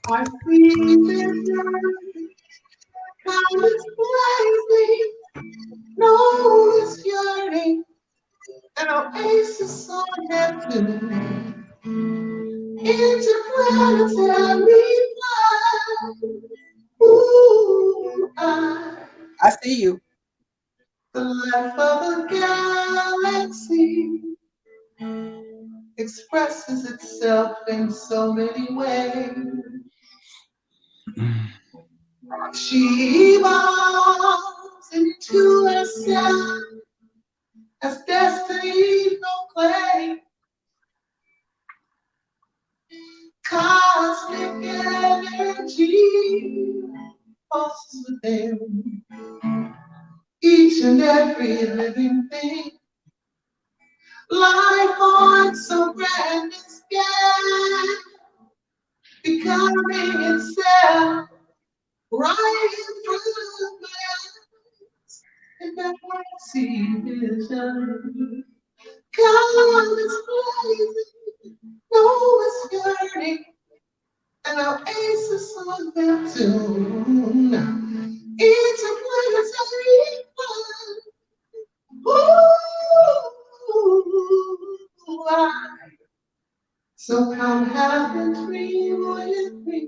I see vision, colors blazing, know this yearning, an oasis on Neptune, interplanetary flight. Ooh, I see you. The life of a galaxy expresses itself in so many ways. She evolves into herself as destiny proclaimed. Cosmic energy pulses within each and every living thing. Life on so grand and scale, becoming itself right in front of my eyes. And I see vision. God is blazing, no is yearning, an oasis on Neptune. Interplanetary fun. Ooh, so come have a dream with me.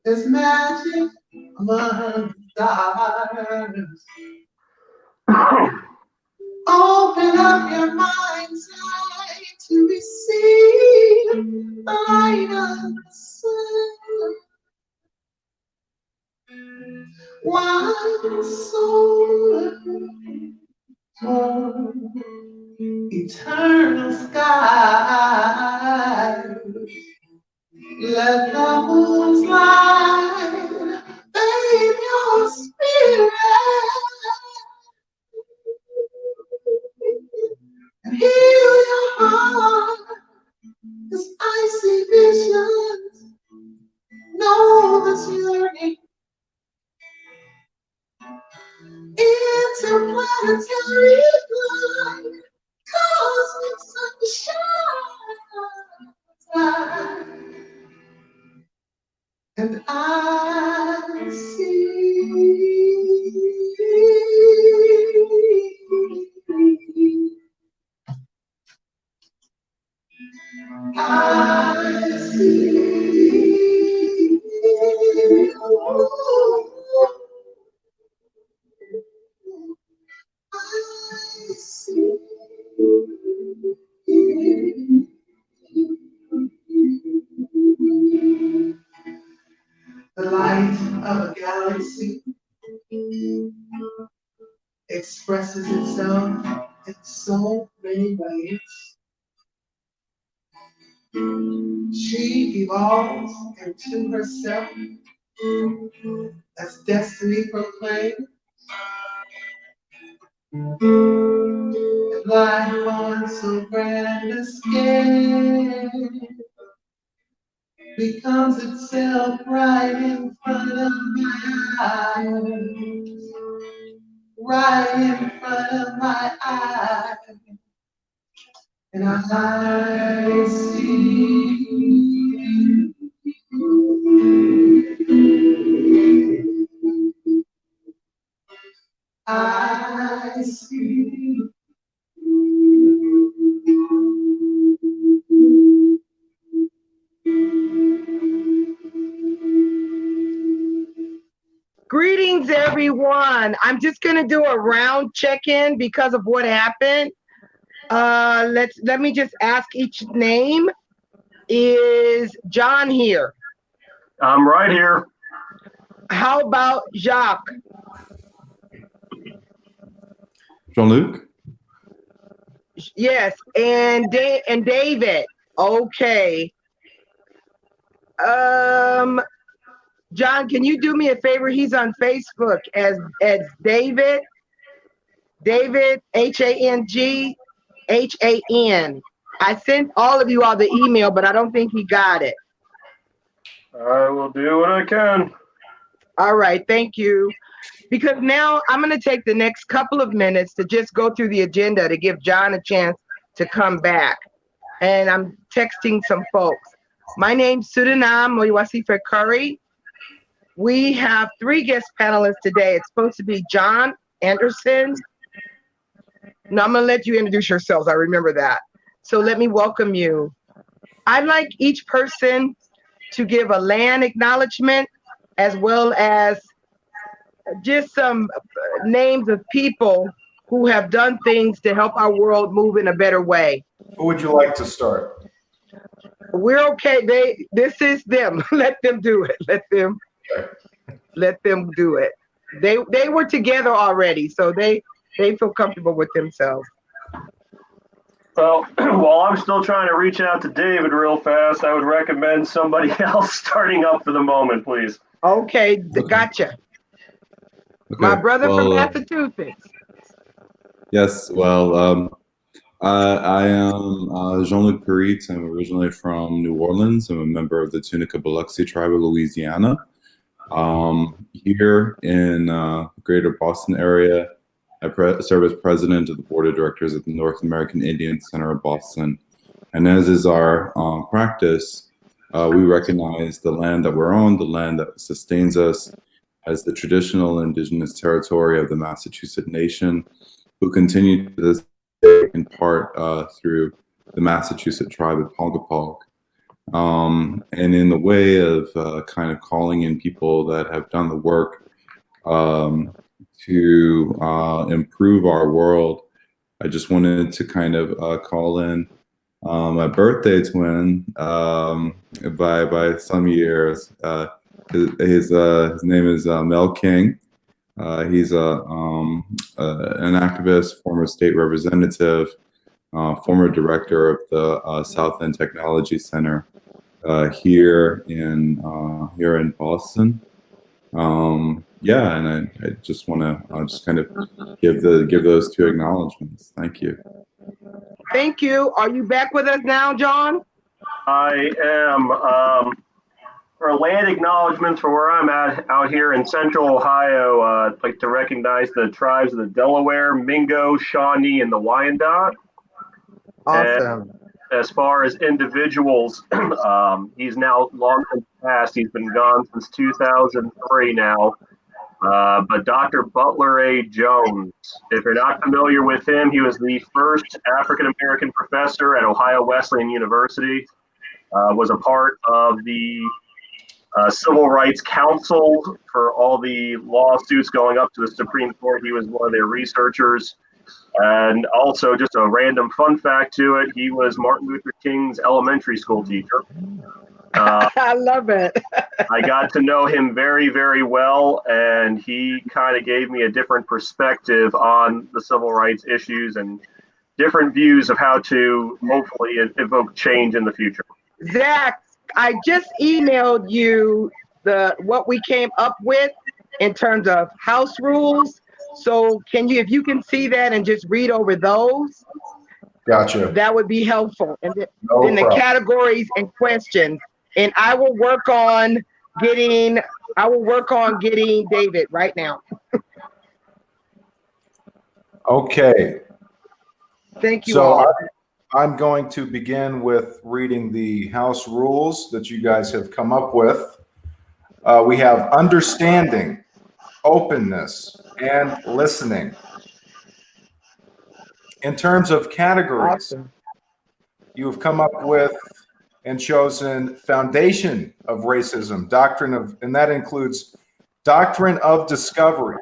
There's magic among the stars. Open up your mind's eye to receive the light of the sun. One soul, one eternal sky. Let the moon's light bathe your spirit and heal your heart. 'Cause I see visions, know this yearning, interplanetary light, cosmic sunshine. And I see, I see, I see the light of a galaxy expresses itself in so many ways. She evolves into herself as destiny proclaimed. And life on so grand a scale becomes itself right in front of my eyes. Right in front of my eyes. And I see, I see. Greetings, everyone. I'm just going to do a round check-in because of what happened. Let me just ask each name. Is John here? I'm right here. How about Jacques? Jean-Luc? Yes, and David. Okay. John, can you do me a favor? He's on Facebook as David HANGHAN. I sent all of you all the email, but I don't think he got it. I will do what I can. All right, thank you. Because now I'm going to take the next couple of minutes to just go through the agenda to give John a chance to come back. And I'm texting some folks. My name's Sudanam Moyawasife Curry. We have three guest panelists today. It's supposed to be John Anderson. No, I'm going to let you introduce yourselves. I remember that. So let me welcome you. I'd like each person to give a land acknowledgement as well as just some names of people who have done things to help our world move in a better way. Who would you like to start? We're okay. This is them. Let them do it. Let them do it. They were together already, so they feel comfortable with themselves. Well, while I'm still trying to reach out to David real fast, I would recommend somebody else starting up for the moment, please. Okay, gotcha. Okay, My brother from well, Massachusetts. yes, well, I am Jean-Luc Perit. I'm originally from New Orleans. I'm a member of the Tunica Biloxi tribe of Louisiana. Here in the greater Boston area, I serve as president of the board of directors at the North American Indian Center of Boston. And as is our practice, we recognize the land that we're on, the land that sustains us, as the traditional indigenous territory of the Massachusetts Nation, who continue to this day in part through the Massachusetts tribe of Pongapog. And in the way of kind of calling in people that have done the work to improve our world, I just wanted to kind of call in my birthday twin by some years. His name is Mel King. He's an activist, former state representative, former director of the South End Technology Center here in Boston. Yeah, and I just want to just kind of give those two acknowledgments. Thank you. Thank you. Are you back with us now, John? I am. For land acknowledgments for where I'm at out here in central Ohio, I'd like to recognize the tribes of the Delaware, Mingo, Shawnee, and the Wyandot. Awesome. And as far as individuals, he's now long since passed. He's been gone since 2003 now. But Dr. Butler A. Jones, if you're not familiar with him, he was the first African-American professor at Ohio Wesleyan University, was a part of the Civil Rights Council for all the lawsuits going up to the Supreme Court. He was one of their researchers. And also, just a random fun fact to it, he was Martin Luther King's elementary school teacher. I love it. I got to know him very, very well, and he kind of gave me a different perspective on the civil rights issues and different views of how to hopefully evoke change in the future. Zach, I just emailed you what we came up with in terms of house rules. So if you can see that and just read over those, Gotcha. that would be helpful. And then No the problem. categories and questions. And I will work on getting David right now. Okay. Thank you So all. I'm going to begin with reading the house rules that you guys have come up with. We have understanding, openness, and listening. In terms of categories, Awesome. you have come up with and chosen foundation of racism, and that includes doctrine of discovery,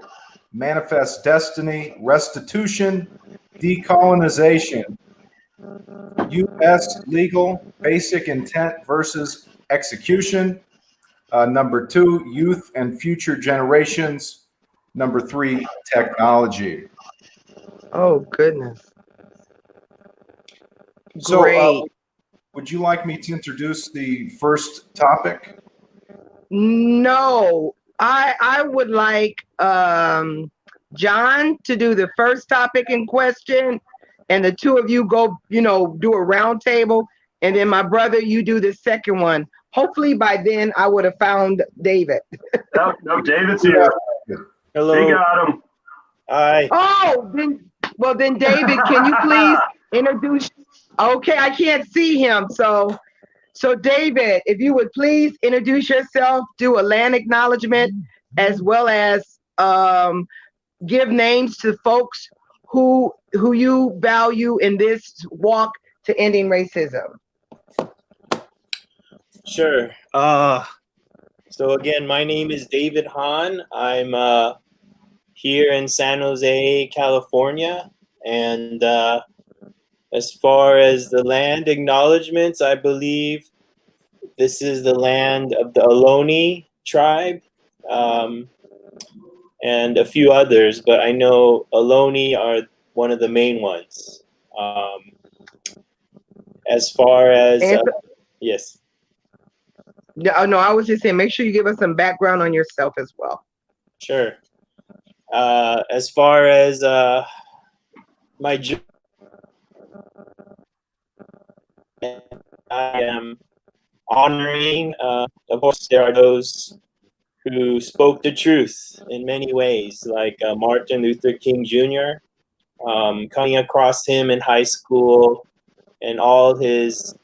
manifest destiny, restitution, decolonization, U.S. legal basic intent versus execution. Number 2, youth and future generations. Number 3, technology. Oh, goodness. So, Great. would you like me to introduce the first topic? No, I would like John to do the first topic in question, and the two of you go, do a round table, and then my brother, you do the second one. Hopefully by then I would have found David. No, David's here. Hello. He got him. Hi. Oh, then David, can you please introduce? Okay, I can't see him, so So, David, if you would please introduce yourself, do a land acknowledgement, as well as give names to folks who you value in this walk to ending racism. Sure. So again, my name is David Hahn. I'm here in San Jose, California, and as far as the land acknowledgements, I believe this is the land of the Ohlone tribe, and a few others, but I know Ohlone are one of the main ones. As far as yes. No, I was just saying, make sure you give us some background on yourself as well. Sure. As far as my journey, I am honoring, of course, there are those who spoke the truth in many ways, like Martin Luther King Jr., coming across him in high school and all his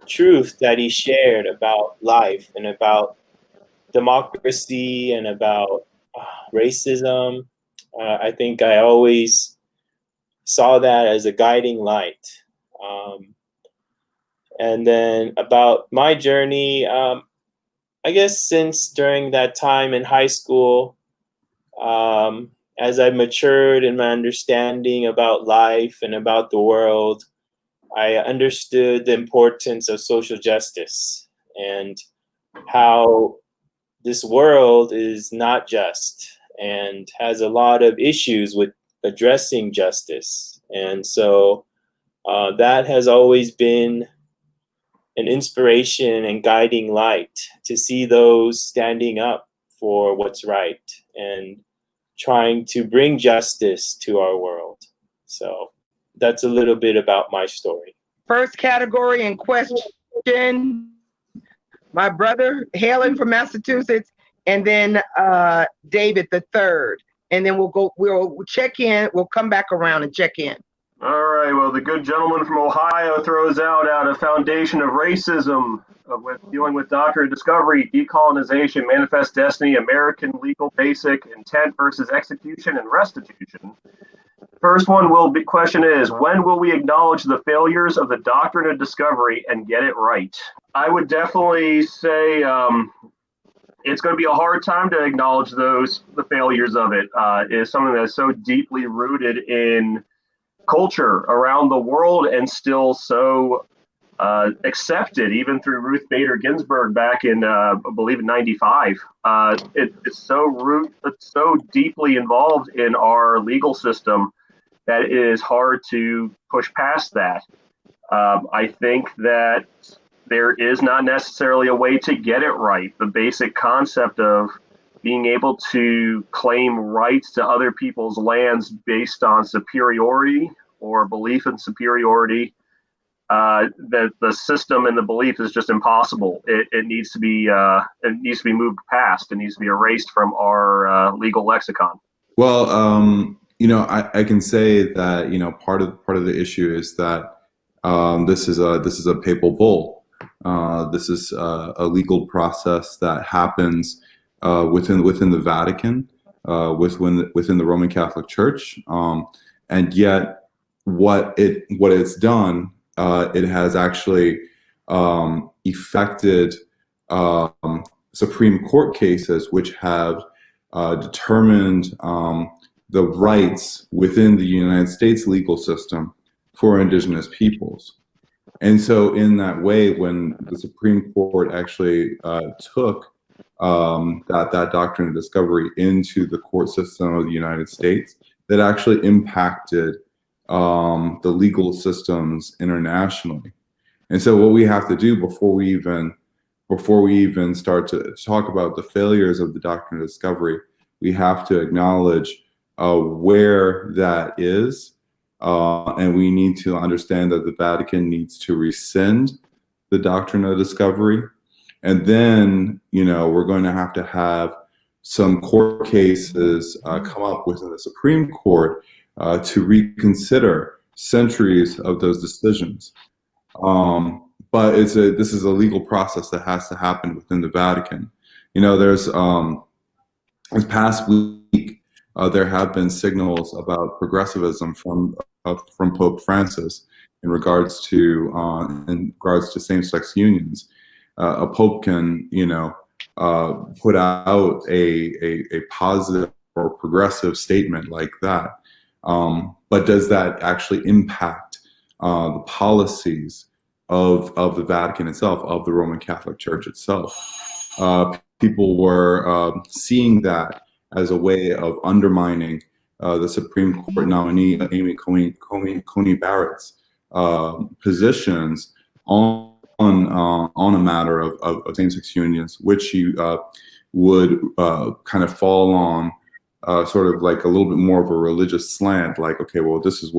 truth that he shared about life and about democracy and about racism. I think I always saw that as a guiding light. And then about my journey, I guess since during that time in high school, as I matured in my understanding about life and about the world, I understood the importance of social justice and how this world is not just and has a lot of issues with addressing justice. And so that has always been an inspiration and guiding light to see those standing up for what's right and trying to bring justice to our world. So that's a little bit about my story. First category in question, my brother hailing from Massachusetts, and then David the third. And then we'll check in, we'll come back around and check in. All right, well, the good gentleman from Ohio throws out a foundation of racism with dealing with doctrine of discovery, decolonization, manifest destiny, American legal basic intent versus execution and restitution. First question is, when will we acknowledge the failures of the doctrine of discovery and get it right? I would definitely say it's going to be a hard time to acknowledge the failures of it. It is something that's so deeply rooted in culture around the world and still so accepted, even through Ruth Bader Ginsburg back in, I believe, in '95. It's so deeply involved in our legal system that it is hard to push past that. I think that there is not necessarily a way to get it right. The basic concept of being able to claim rights to other people's lands based on superiority or belief in superiority, that the system and the belief is just impossible. It needs to be moved past. It needs to be erased from our legal lexicon. Well, I can say that part of the issue is that this is a papal bull. This is a legal process that happens within the Vatican, within the Roman Catholic Church, and yet what it's done, it has actually effected Supreme Court cases which have determined the rights within the United States legal system for indigenous peoples. And so in that way, when the Supreme Court actually took that doctrine of discovery into the court system of the United States, that actually impacted the legal systems internationally. And so what we have to do before we even start to talk about the failures of the doctrine of discovery, we have to acknowledge where that is. And we need to understand that the Vatican needs to rescind the doctrine of discovery. And then, we're going to have some court cases come up within the Supreme Court to reconsider centuries of those decisions. but this is a legal process that has to happen within the Vatican. There's this past week there have been signals about progressivism from Pope Francis in regards to same-sex unions. A pope can put out a positive or progressive statement like that, but does that actually impact the policies of the Vatican itself, of the Roman Catholic Church itself? People were seeing that as a way of undermining the Supreme Court nominee Amy Coney Barrett's positions on a matter of same-sex unions, which she would kind of fall on sort of like a little bit more of a religious slant, like, okay, well, this is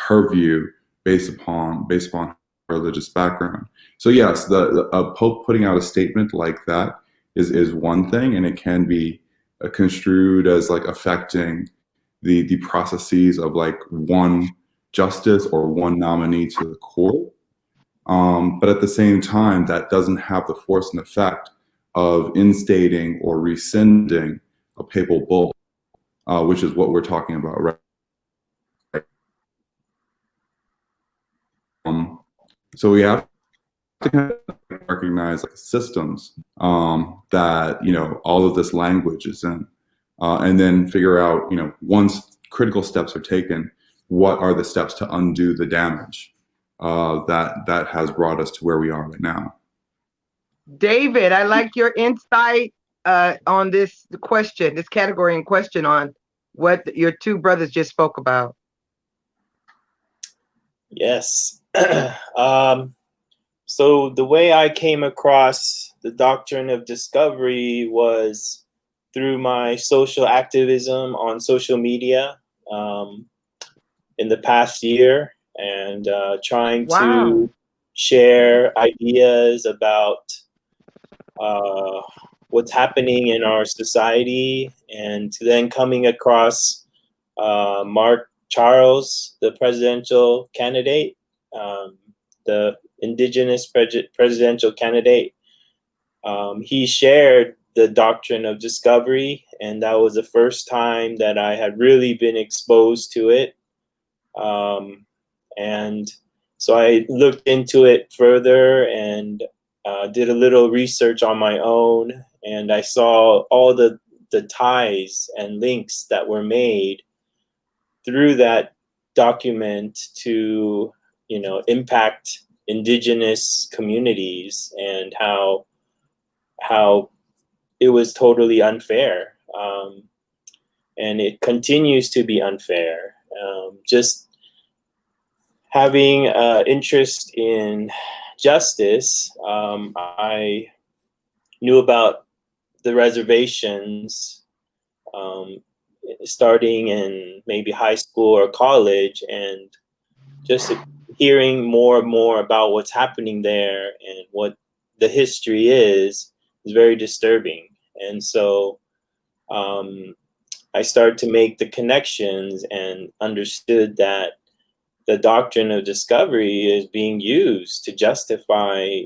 her view based upon her religious background. So yes, the Pope putting out a statement like that is one thing, and it can be construed as like affecting the processes of like one justice or one nominee to the court. But at the same time, that doesn't have the force and effect of instating or rescinding a papal bull, which is what we're talking about, right? So we have to kind of recognize like systems that all of this language is in, and then figure out once critical steps are taken, what are the steps to undo the damage that has brought us to where we are right now. David, I like your insight on this question, this category in question, on what your two brothers just spoke about. Yes. So the way I came across the doctrine of discovery was through my social activism on social media in the past year, and trying to share ideas about what's happening in our society, and then coming across Mark Charles, the presidential candidate, the indigenous presidential candidate. He shared the doctrine of discovery, and that was the first time that I had really been exposed to it. And so I looked into it further and did a little research on my own, and I saw all the ties and links that were made through that document to impact indigenous communities, and how it was totally unfair, and it continues to be unfair. Just having interest in justice, I knew about the reservations starting in maybe high school or college, and just hearing more and more about what's happening there and what the history is very disturbing. And so I started to make the connections and understood that the doctrine of discovery is being used to justify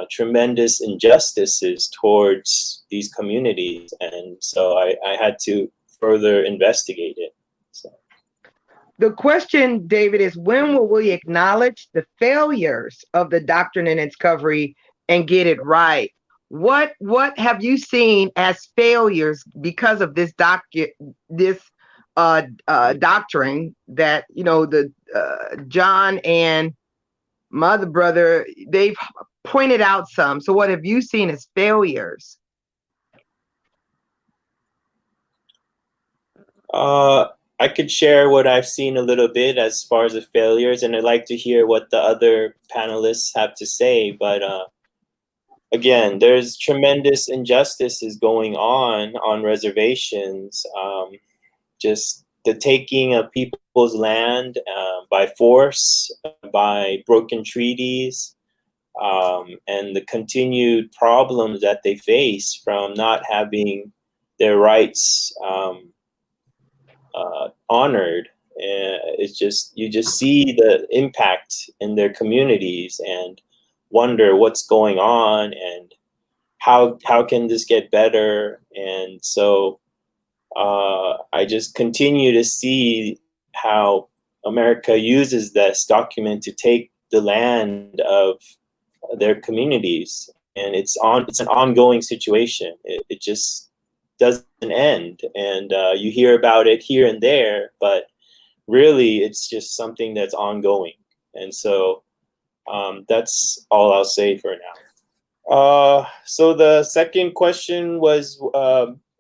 tremendous injustices towards these communities. And so I had to further investigate it. So. The question, David, is when will we acknowledge the failures of the doctrine and discovery and get it right? What have you seen as failures because of this doctrine that the John and my other brother, they've pointed out some. So what have you seen as failures? I could share what I've seen a little bit as far as the failures, and I'd like to hear what the other panelists have to say. But again, there's tremendous injustices going on reservations. Just the taking of people's land by force, by broken treaties, and the continued problems that they face from not having their rights honored. It's just, you just see the impact in their communities and wonder what's going on and how can this get better. And so I just continue to see how America uses this document to take the land of their communities, and it's an ongoing situation. It just doesn't end, and you hear about it here and there, but really it's just something that's ongoing. And so that's all I'll say for now. So the second question was,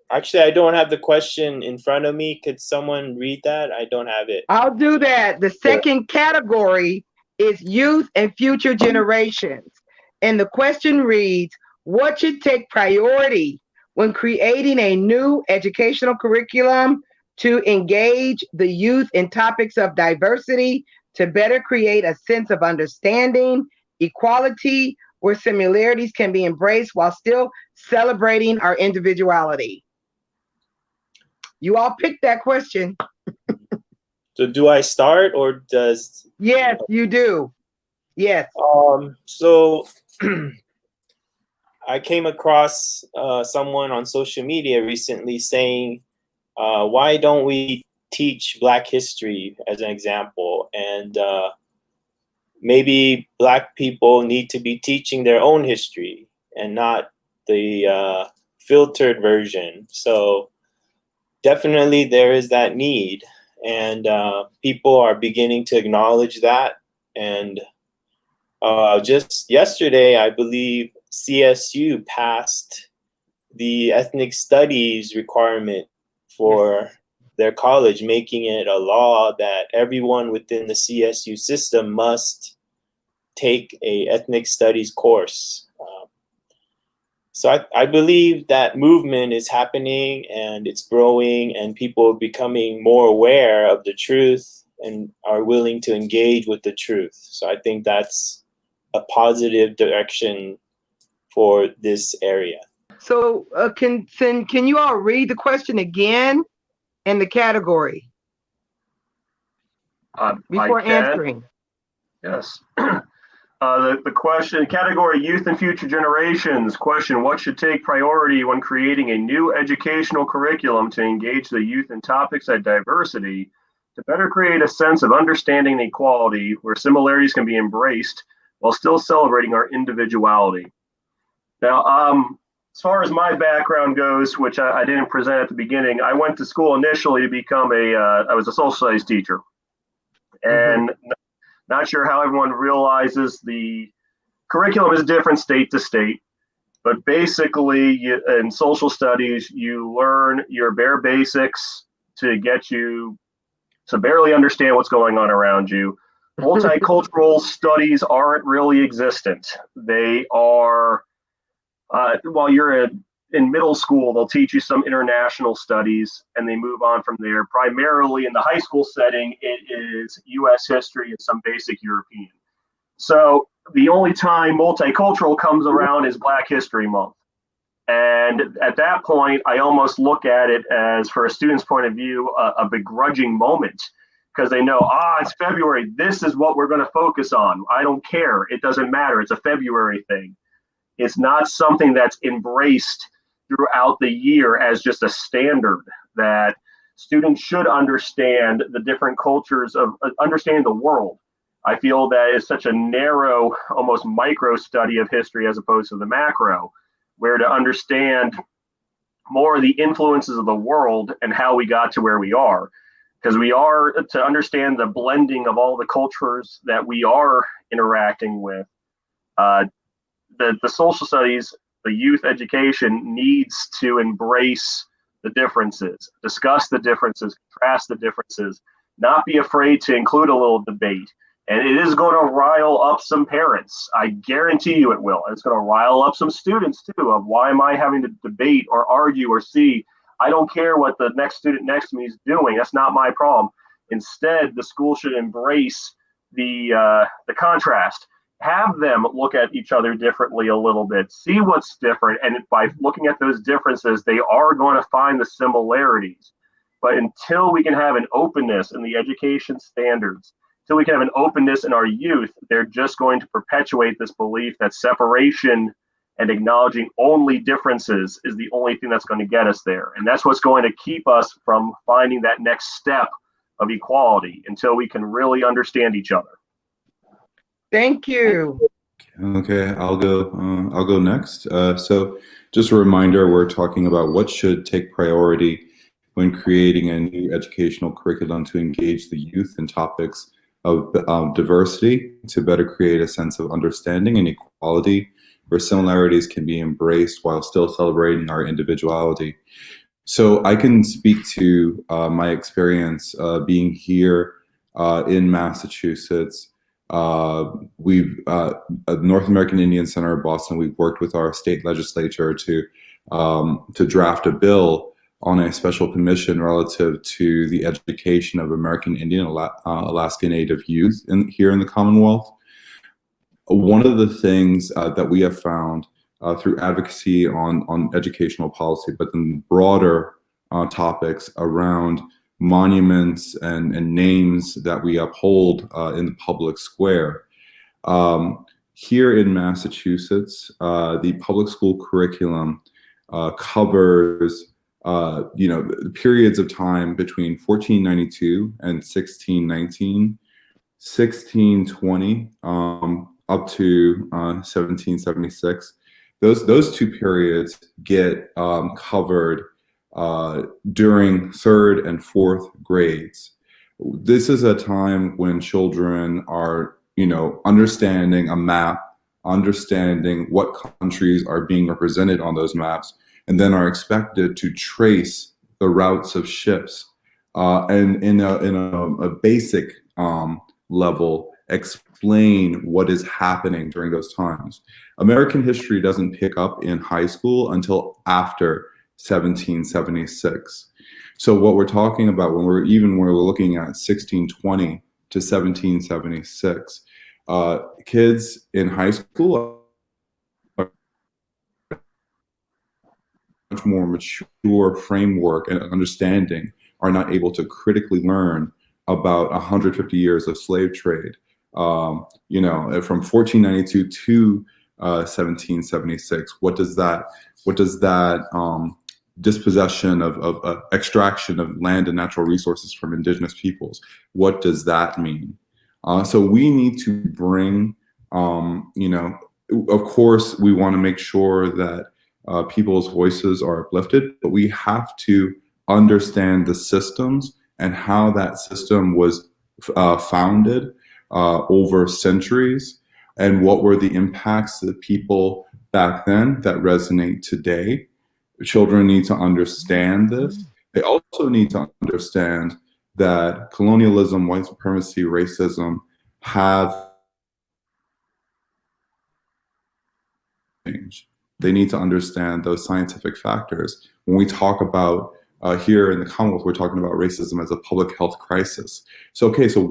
actually, I don't have the question in front of me. Could someone read that? I don't have it. I'll do that. The second category is youth and future generations. And the question reads, what should take priority when creating a new educational curriculum to engage the youth in topics of diversity to better create a sense of understanding, equality, where similarities can be embraced while still celebrating our individuality? You all picked that question. So do I start, or does? Yes, you do. Yes. So I came across someone on social media recently saying, why don't we teach Black history as an example? And maybe Black people need to be teaching their own history and not the filtered version. So definitely there is that need, and people are beginning to acknowledge that. And just yesterday, I believe CSU passed the ethnic studies requirement for their college, making it a law that everyone within the CSU system must take a ethnic studies course. So I believe that movement is happening, and it's growing, and people are becoming more aware of the truth and are willing to engage with the truth. So I think that's a positive direction for this area. So can you all read the question again and the category before answering? Yes. The question, category youth and future generations. Question, what should take priority when creating a new educational curriculum to engage the youth in topics of diversity to better create a sense of understanding and equality where similarities can be embraced while still celebrating our individuality? Now, as far as my background goes, which I didn't present at the beginning, I went to school initially to become I was a social studies teacher. And not sure how everyone realizes the curriculum is different state to state, but basically in social studies, you learn your bare basics to get you to barely understand what's going on around you. Multicultural studies aren't really existent. They are, while you're in middle school, they'll teach you some international studies and they move on from there. Primarily in the high school setting, it is US history and some basic European. So the only time multicultural comes around is Black History Month. And at that point, I almost look at it as, for a student's point of view, a begrudging moment, because they know, it's February. This is what we're going to focus on. I don't care. It doesn't matter. It's a February thing. It's not something that's embraced throughout the year as just a standard that students should understand the different cultures of understanding the world. I feel that is such a narrow, almost micro study of history as opposed to the macro, where to understand more of the influences of the world and how we got to where we are. Because we are to understand the blending of all the cultures that we are interacting with. The social studies, the youth education needs to embrace the differences, discuss the differences, contrast the differences, not be afraid to include a little debate. And it is going to rile up some parents. I guarantee you it will. It's going to rile up some students too, of why am I having to debate or argue or see? I don't care what the next student next to me is doing. That's not my problem. Instead, the school should embrace the contrast. Have them look at each other differently a little bit, see what's different. And by looking at those differences, they are going to find the similarities. But until we can have an openness in the education standards, until we can have an openness in our youth, they're just going to perpetuate this belief that separation and acknowledging only differences is the only thing that's going to get us there. And that's what's going to keep us from finding that next step of equality until we can really understand each other. Thank you. Okay, I'll go next. So just a reminder, we're talking about what should take priority when creating a new educational curriculum to engage the youth in topics of diversity, to better create a sense of understanding and equality, where similarities can be embraced while still celebrating our individuality. So I can speak to my experience being here in Massachusetts. We've at North American Indian Center of Boston, we've worked with our state legislature to draft a bill on a special commission relative to the education of American Indian, Alaska Native youth here in the Commonwealth. One of the things that we have found through advocacy on educational policy, but then broader topics around monuments and names that we uphold in the public square. Here in Massachusetts, the public school curriculum covers the periods of time between 1492 and 1619, 1620 up to 1776. Those two periods get covered during third and fourth grades. This is a time when children are, understanding a map, understanding what countries are being represented on those maps, and then are expected to trace the routes of ships and in a basic level explain what is happening during those times. American history doesn't pick up in high school until after 1776. So what we're talking about when we're looking at 1620 to 1776, kids in high school are much more mature framework and understanding, are not able to critically learn about 150 years of slave trade. From 1492 to 1776, what does that dispossession of extraction of land and natural resources from indigenous peoples, what does that mean? So we need to bring, of course, we want to make sure that people's voices are uplifted, but we have to understand the systems and how that system was founded over centuries, and what were the impacts of people back then that resonate today. Children need to understand this. They also need to understand that colonialism, white supremacy, racism have changed. They need to understand those scientific factors. When we talk about here in the Commonwealth, we're talking about racism as a public health crisis. So, okay, so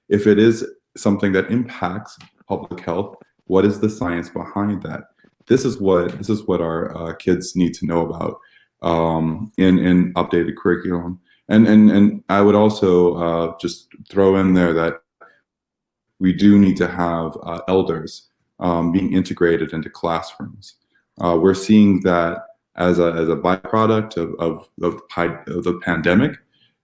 if it is something that impacts public health, what is the science behind that? This is what our kids need to know about in updated curriculum. And I would also just throw in there that we do need to have elders being integrated into classrooms. We're seeing that as a byproduct of the pandemic.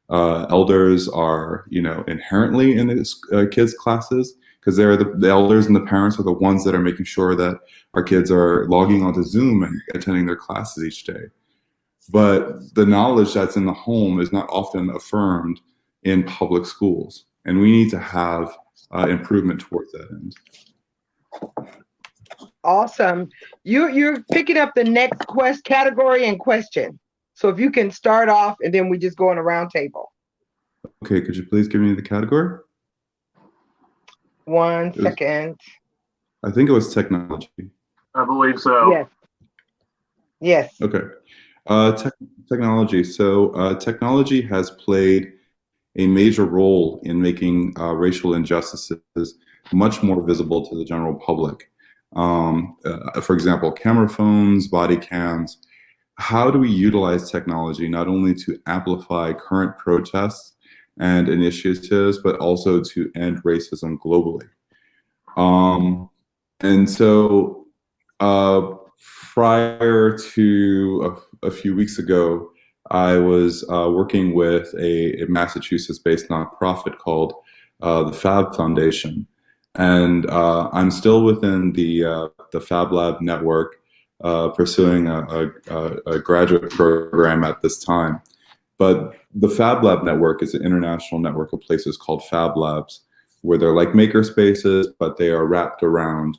Elders are inherently in the kids' classes, because they're the elders and the parents are the ones that are making sure that our kids are logging onto Zoom and attending their classes each day. But the knowledge that's in the home is not often affirmed in public schools, and we need to have improvement towards that end. Awesome. You're picking up the next category and question. So if you can start off, and then we just go on a round table. Okay, could you please give me the category? 1 second. I think it was technology. I believe so. Yes. Okay. Technology. So technology has played a major role in making racial injustices much more visible to the general public. For example, camera phones, body cams, how do we utilize technology not only to amplify current protests and initiatives, but also to end racism globally? And so prior to a few weeks ago, I was working with a Massachusetts-based nonprofit called the Fab Foundation, and I'm still within the Fab Lab network, pursuing a graduate program at this time. But the Fab Lab network is an international network of places called Fab Labs, where they're like maker spaces, but they are wrapped around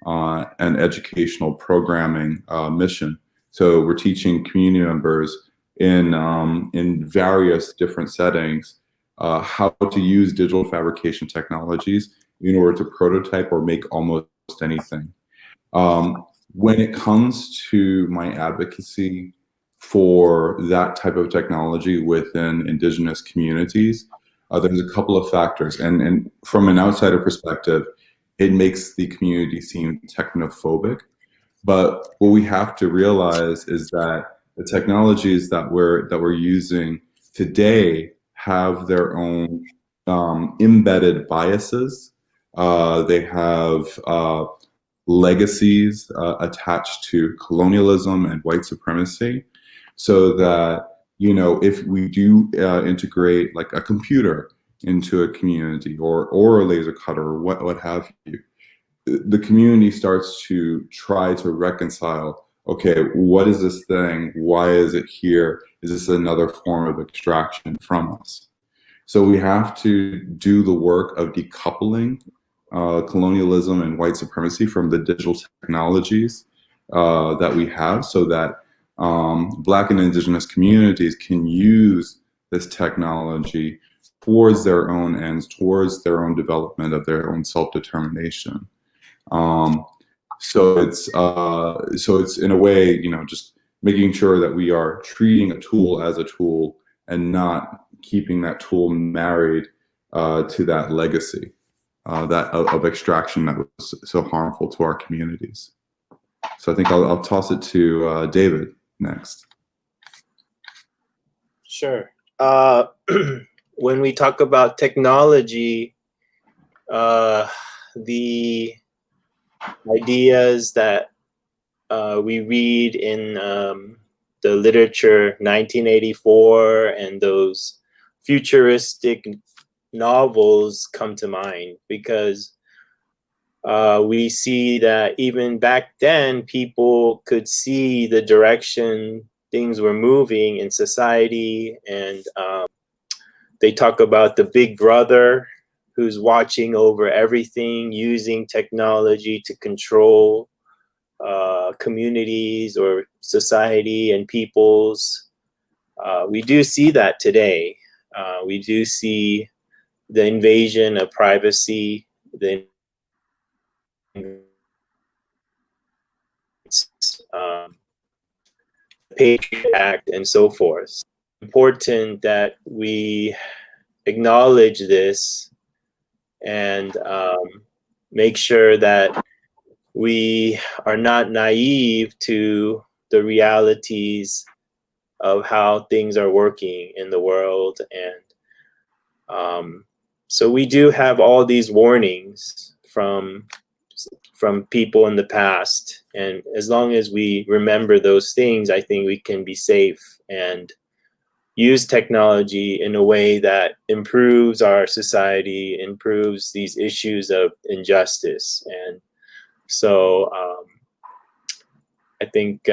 an educational programming mission. So we're teaching community members in various different settings how to use digital fabrication technologies in order to prototype or make almost anything. When it comes to my advocacy for that type of technology within indigenous communities, there's a couple of factors. And from an outsider perspective, it makes the community seem technophobic. But what we have to realize is that the technologies that we're using today have their own embedded biases. They have legacies attached to colonialism and white supremacy, so that, you know, if we do integrate like a computer into a community or a laser cutter or what have you, the community starts to try to reconcile, okay, what is this thing? Why is it here? Is this another form of extraction from us? So we have to do the work of decoupling colonialism and white supremacy from the digital technologies that we have, so that Black and Indigenous communities can use this technology towards their own ends, towards their own development of their own self-determination. So it's in a way, you know, just making sure that we are treating a tool as a tool and not keeping that tool married to that legacy that of extraction that was so harmful to our communities. So I think I'll toss it to David next. Sure. When we talk about technology, the ideas that we read in the literature, 1984, and those futuristic novels come to mind, because we see that even back then, people could see the direction things were moving in society, and they talk about the big brother who's watching over everything, using technology to control communities or society and peoples. We do see that today. We do see the invasion of privacy, the Patriot Act, and so forth. Important that we acknowledge this and make sure that we are not naive to the realities of how things are working in the world. And so we do have all these warnings from people in the past, and as long as we remember those things, I think we can be safe and use technology in a way that improves our society, improves these issues of injustice. And so I think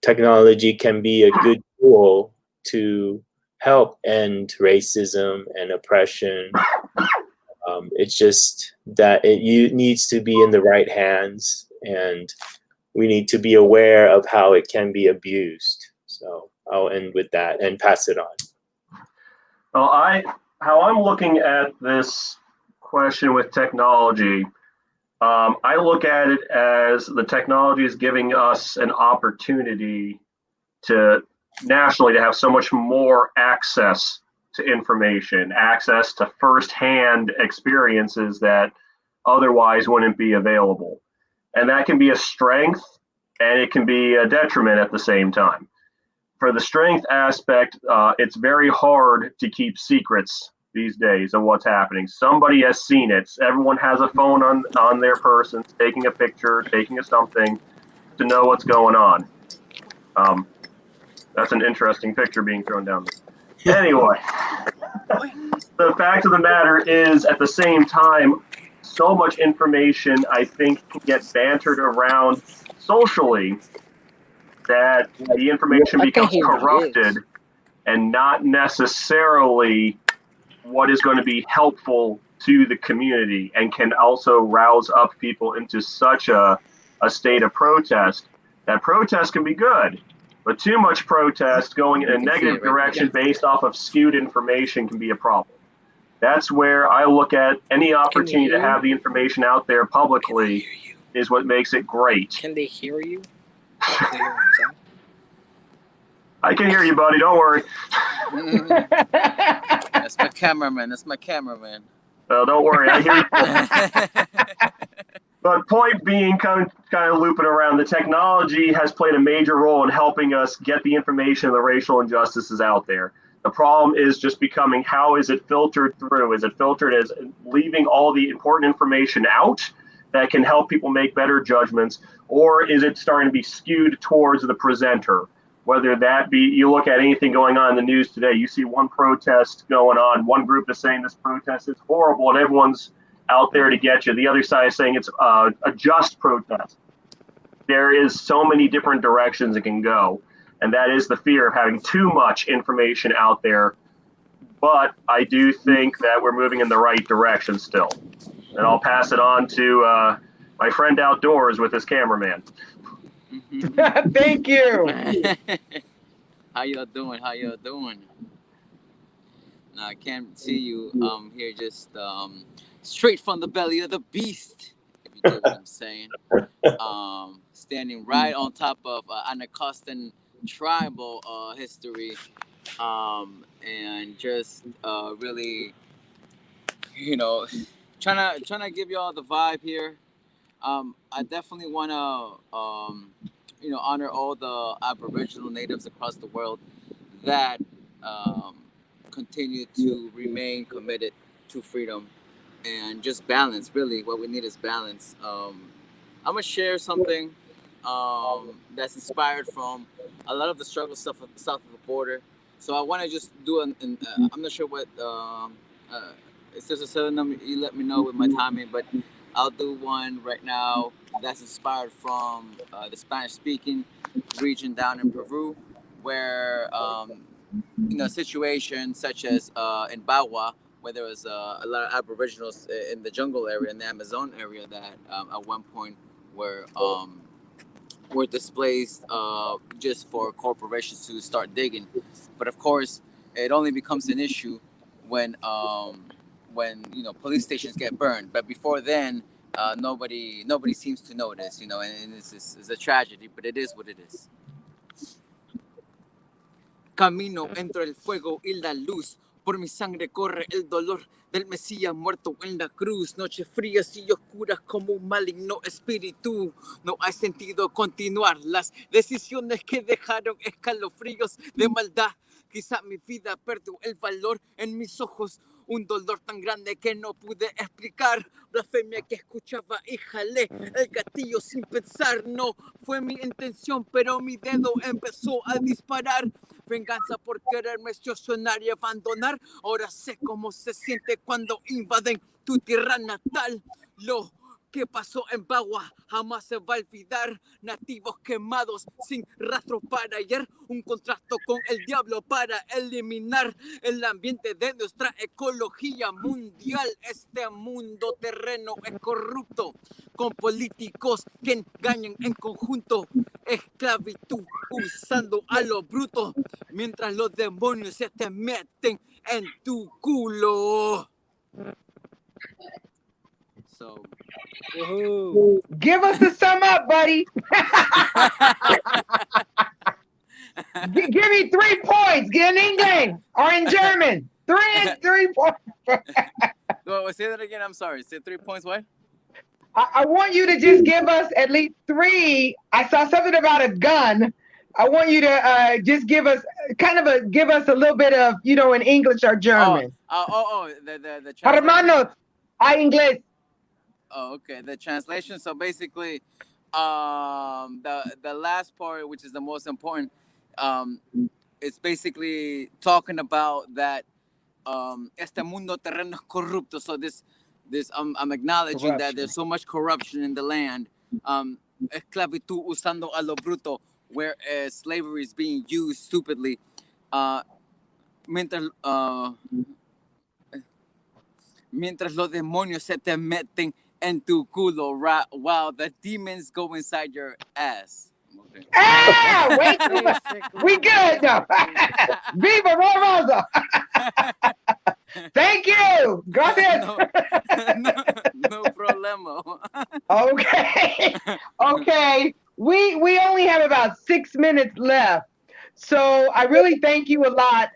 technology can be a good tool to help end racism and oppression. It's just that it needs to be in the right hands, and we need to be aware of how it can be abused. So I'll end with that and pass it on. Well, how I'm looking at this question with technology, I look at it as the technology is giving us an opportunity to nationally to have so much more access to information, access to firsthand experiences that otherwise wouldn't be available. And that can be a strength, and it can be a detriment at the same time. For the strength aspect, it's very hard to keep secrets these days of what's happening. Somebody has seen it. Everyone has a phone on their person, taking a picture, taking a something to know what's going on. That's an interesting picture being thrown down there. Anyway, the fact of the matter is, at the same time, so much information, I think, can get bantered around socially that the information becomes corrupted and not necessarily what is going to be helpful to the community, and can also rouse up people into such a state of protest. That protest can be good, but too much protest going in a negative direction based off of skewed information can be a problem. That's where I look at any opportunity to have the information out there publicly is what makes it great. Can they hear you? I can hear you, buddy. Don't worry. That's my cameraman. Don't worry. I hear you. But point being, kind of looping around, the technology has played a major role in helping us get the information of the racial injustices out there. The problem is just becoming, how is it filtered through? Is it filtered as leaving all the important information out that can help people make better judgments, or is it starting to be skewed towards the presenter? Whether that be, you look at anything going on in the news today, you see one protest going on, one group is saying this protest is horrible and everyone's out there to get you. The other side is saying it's a just protest. There is so many different directions it can go, and that is the fear of having too much information out there. But I do think that we're moving in the right direction still. And I'll pass it on to my friend outdoors with his cameraman. Thank you. How y'all doing? Now I can't see you here, just straight from the belly of the beast, if you get what I'm saying. Standing right on top of Anacostan tribal history, and just really, trying to give y'all the vibe here. I definitely want to, honor all the Aboriginal natives across the world that continue to remain committed to freedom and just balance. Really, what we need is balance. I'm gonna share something that's inspired from a lot of the struggles south of the border. So I want to just do I'm not sure what it's just a 7 number. You let me know with my timing, but I'll do one right now that's inspired from the Spanish-speaking region down in Peru, where situations such as in Bagua, where there was a lot of Aboriginals in the jungle area, in the Amazon area, that at one point were displaced just for corporations to start digging. But of course, it only becomes an issue when police stations get burned. But before then, nobody seems to notice, and it's a tragedy, but it is what it is. Camino entre el fuego y la luz, por mi sangre corre el dolor del Mesías muerto en la cruz. Noches frías y oscuras como un maligno espíritu. No hay sentido continuar las decisiones que dejaron escalofríos de maldad. Quizá mi vida perdió el valor en mis ojos. Un dolor tan grande que no pude explicar. Blasfemia que escuchaba y jalé el gatillo sin pensar. No fue mi intención, pero mi dedo empezó a disparar. Venganza por quererme estacionar y abandonar. Ahora sé cómo se siente cuando invaden tu tierra natal. Lo que pasó en Bagua jamás se va a olvidar. Nativos quemados sin rastro para hallar. Un contrato con el diablo para eliminar el ambiente de nuestra ecología mundial. Este mundo terreno es corrupto, con políticos que engañan en conjunto. Esclavitud usando a lo bruto, mientras los demonios se te meten en tu culo. So, woohoo. Give us the sum up, buddy. Give me 3 points. Get in English or in German. 3 points. Well, say that again. I'm sorry. Say 3 points. What? I want you to just give us at least three. I saw something about a gun. I want you to just give us give us a little bit of, in English or German. The translation. Hermanos, a inglés. Oh, okay. The translation. So basically, the last part, which is the most important, um, it's basically talking about that este mundo terreno es corrupto. So this I'm acknowledging that there's so much corruption in the land. Esclavitud usando a lo bruto, whereas slavery is being used stupidly. Mientras mientras los demonios se te meten en tu culo, right, while the demons go inside your ass. Okay. Ah, wait, we good though. Viva Rosa. Thank you. Gracias. No problema. Okay. Okay. We only have about 6 minutes left. So I really thank you a lot.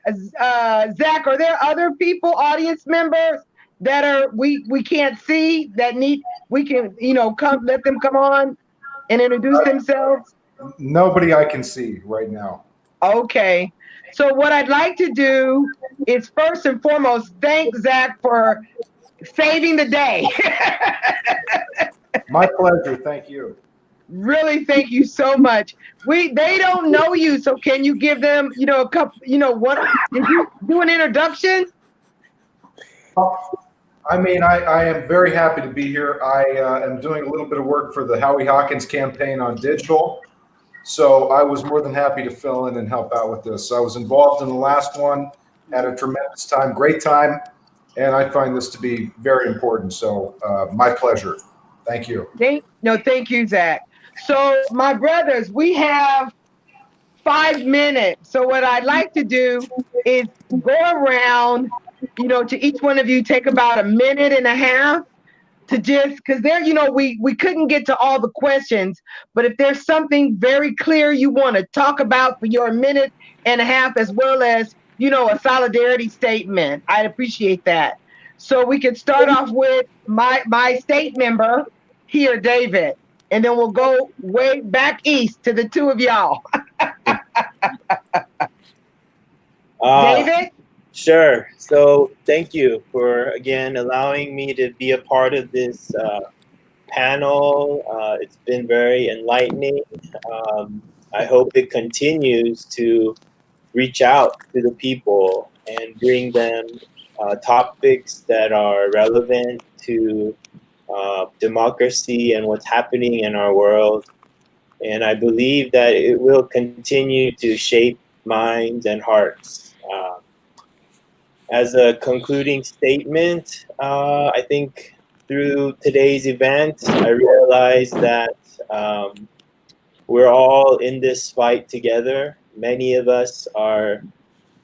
Zach, are there other people, audience members that are we can't see that need we can, come let them come on and introduce themselves? Nobody I can see right now. Okay. So what I'd like to do is first and foremost thank Zach for saving the day. My pleasure. Thank you. Really, thank you so much. They don't know you, so can you give them, a couple, what did you do an introduction? I mean, I am very happy to be here. I am doing a little bit of work for the Howie Hawkins campaign on digital. So I was more than happy to fill in and help out with this. I was involved in the last one, had a tremendous time, great time, and I find this to be very important. So my pleasure. Thank you. Thank you, Zach. So my brothers, we have 5 minutes. So what I'd like to do is go around, to each one of you take about a minute and a half to just because there, we couldn't get to all the questions, but if there's something very clear you want to talk about for your minute and a half, as well as, a solidarity statement, I'd appreciate that. So we could start off with my state member here, David, and then we'll go way back east to the two of y'all. David? Sure. So thank you for, again, allowing me to be a part of this panel. It's been very enlightening. I hope it continues to reach out to the people and bring them topics that are relevant to democracy and what's happening in our world. And I believe that it will continue to shape minds and hearts. As a concluding statement, I think through today's event, I realized that we're all in this fight together. Many of us are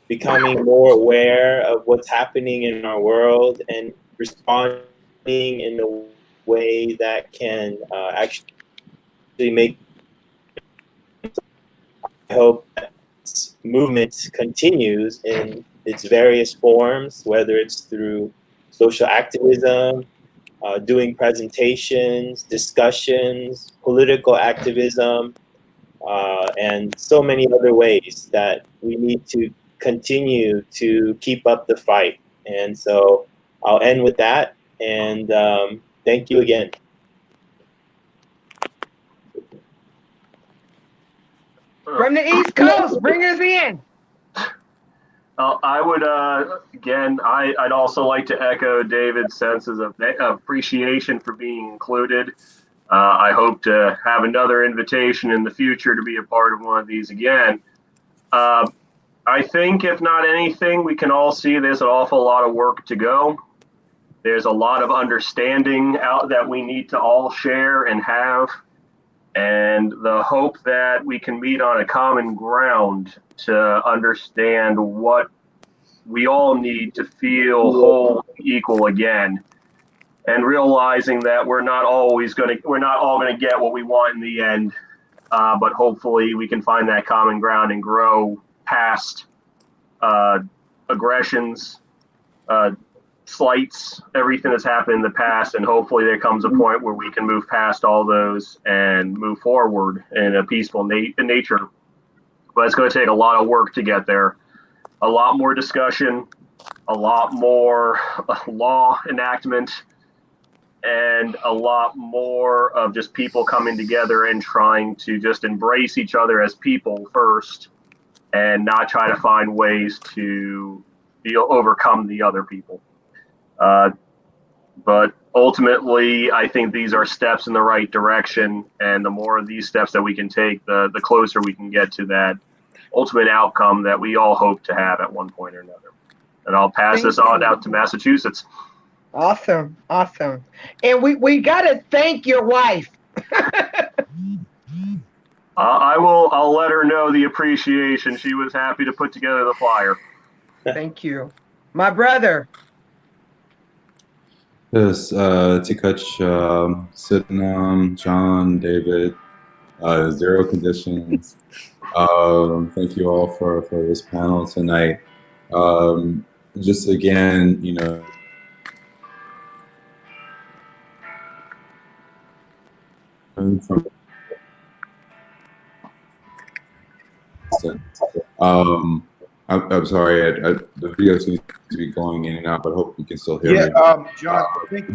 becoming more aware of what's happening in our world and responding in a way that can actually make. I hope that this movement continues in its various forms, whether it's through social activism, doing presentations, discussions, political activism, and so many other ways that we need to continue to keep up the fight. And so I'll end with that. And thank you again. From the East Coast, bring us in. I would, again, I'd also like to echo David's senses of appreciation for being included. I hope to have another invitation in the future to be a part of one of these again. I think, if not anything, we can all see there's an awful lot of work to go. There's a lot of understanding out that we need to all share and have. And the hope that we can meet on a common ground to understand what we all need to feel whole, equal again, and realizing that we're not all going to get what we want in the end, but hopefully we can find that common ground and grow past aggressions, slights everything that's happened in the past, and hopefully there comes a point where we can move past all those and move forward in a peaceful nature. But it's going to take a lot of work to get there, a lot more discussion, a lot more law enactment, and a lot more of just people coming together and trying to just embrace each other as people first, and not try to find ways to overcome the other people. But ultimately, I think these are steps in the right direction, and the more of these steps that we can take, the closer we can get to that ultimate outcome that we all hope to have at one point or another. And I'll pass this on out to Massachusetts. Awesome. Awesome. And we got to thank your wife. I'll let her know the appreciation. She was happy to put together the flyer. Thank you. My brother. Yes, Tikach, Sydenham, John, David, Zero Conditions. Thank you all for this panel tonight. Just again, from I'm sorry, the video seems to be going in and out, but I hope you can still hear me. John, I think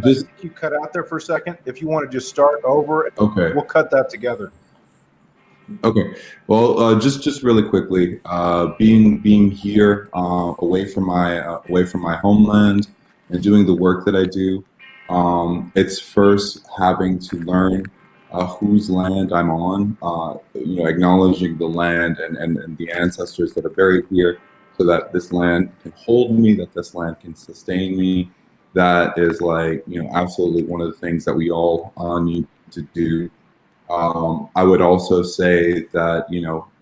you cut out there for a second. If you want to just start over, okay, we'll cut that together. Okay, well, just really quickly, being here away from my homeland and doing the work that I do, it's first having to learn whose land I'm on, acknowledging the land and the ancestors that are buried here, so that this land can hold me, that this land can sustain me. That is absolutely one of the things that we all need to do. I would also say that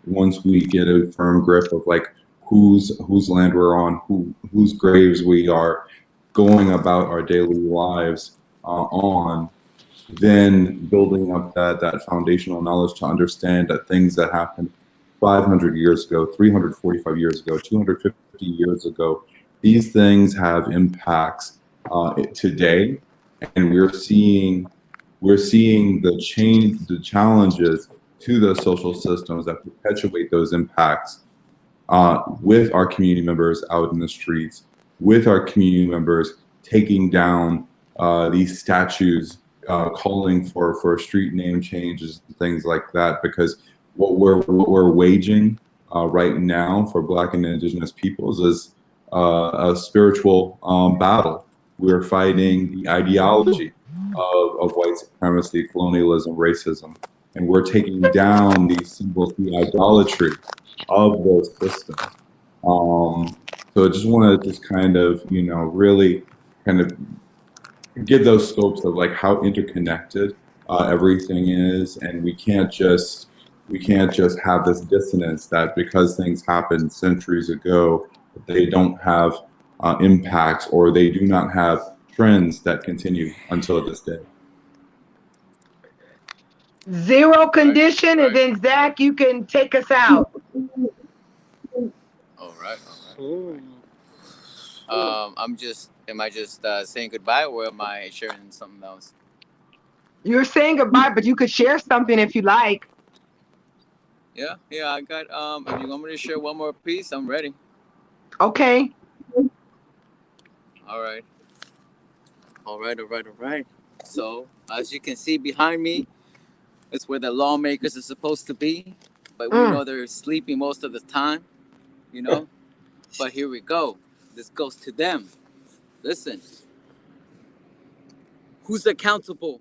once we get a firm grip of whose land we're on, whose graves we are going about our daily lives on, then building up that foundational knowledge to understand that things that happened 500 years ago, 345 years ago, 250 years ago, these things have impacts today, and we're seeing the challenges to those social systems that perpetuate those impacts with our community members out in the streets, with our community members taking down these statues, calling for street name changes and things like that. Because what we're waging right now for Black and Indigenous peoples is a spiritual battle. We're fighting the ideology of white supremacy, colonialism, racism, and we're taking down these symbols, the idolatry of those systems. So I just want to kind of, really kind of give those scopes of how interconnected everything is, and we can't just have this dissonance that because things happened centuries ago, they don't have impacts, or they do not have trends that continue until this day. Zero Condition, and then Zach, you can take us out. All right. Am I just saying goodbye, or am I sharing something else? You're saying goodbye, but you could share something if you like. Yeah, I got, if you want me to share one more piece, I'm ready. Okay. All right. So, as you can see behind me, it's where the lawmakers are supposed to be, but we know they're sleeping most of the time, But here we go. This goes to them. Listen. Who's accountable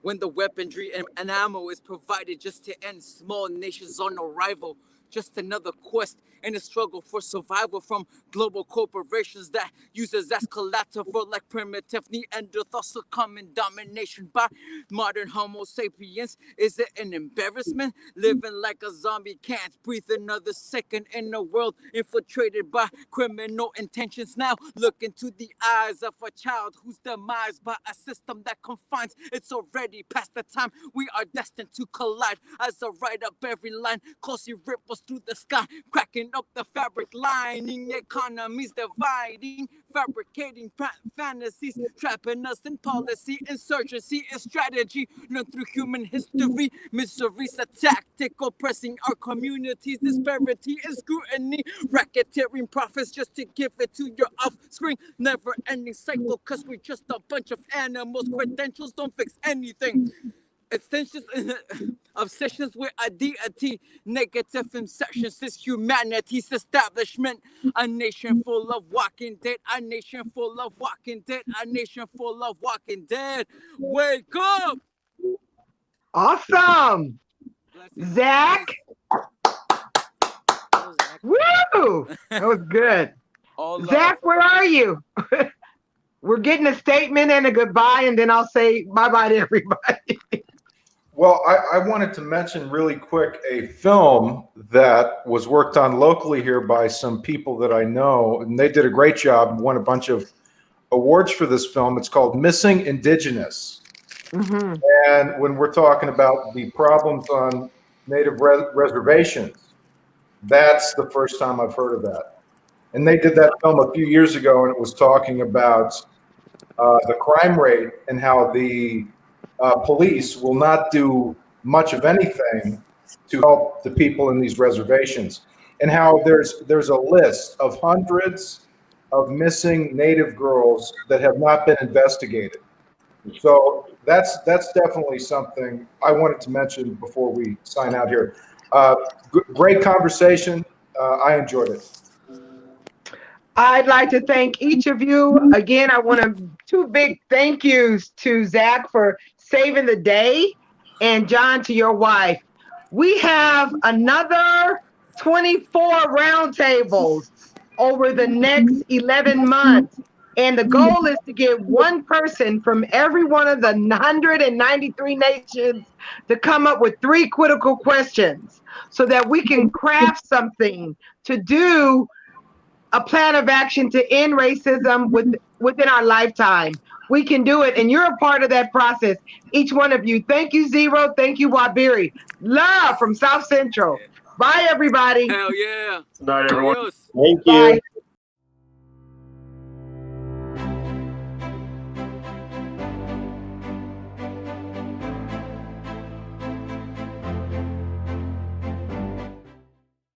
when the weaponry and ammo is provided just to end small nations on arrival? Just another quest in a struggle for survival from global corporations that use us as collateral like primitive Neanderthals succumbing domination by modern Homo sapiens. Is it an embarrassment? Living like a zombie, can't breathe another second in a world infiltrated by criminal intentions. Now look into the eyes of a child whose demise by a system that confines. It's already past the time we are destined to collide as I write up every line closely ripples falls through the sky, cracking up the fabric lining, economies dividing, fabricating fantasies, trapping us in policy, insurgency and strategy, learn through human history, miseries a tactic, oppressing our communities, disparity and scrutiny, racketeering profits just to give it to your offspring, never ending cycle, cause we're just a bunch of animals, credentials don't fix anything. Extensions, obsessions with a deity, negative obsessions is humanity's establishment. A nation full of walking dead, a nation full of walking dead, a nation full of walking dead. Wake up! Awesome. Blessings, Zach. guys. Woo! That was good. All love. Zach, where are you? We're getting a statement and a goodbye, and then I'll say bye-bye to everybody. Well, I wanted to mention really quick a film that was worked on locally here by some people that I know, and they did a great job, won a bunch of awards for this film. It's called Missing Indigenous. Mm-hmm. And when we're talking about the problems on native reservations, that's the first time I've heard of that. And they did that film a few years ago, and it was talking about the crime rate and how the police will not do much of anything to help the people in these reservations, and how there's a list of hundreds of missing Native girls that have not been investigated. So that's definitely something I wanted to mention before we sign out here. Great conversation. I enjoyed it. I'd like to thank each of you. Again, I want two big thank yous to Zach for saving the day, and John, to your wife. We have another 24 roundtables over the next 11 months. And the goal is to get one person from every one of the 193 nations to come up with 3 critical questions so that we can craft something to do a plan of action to end racism within our lifetime. We can do it, and you're a part of that process. Each one of you. Thank you, Zero. Thank you, Wabiri. Love from South Central. Bye, everybody. Hell yeah. Good night, everyone. Adios. Thank you. Bye.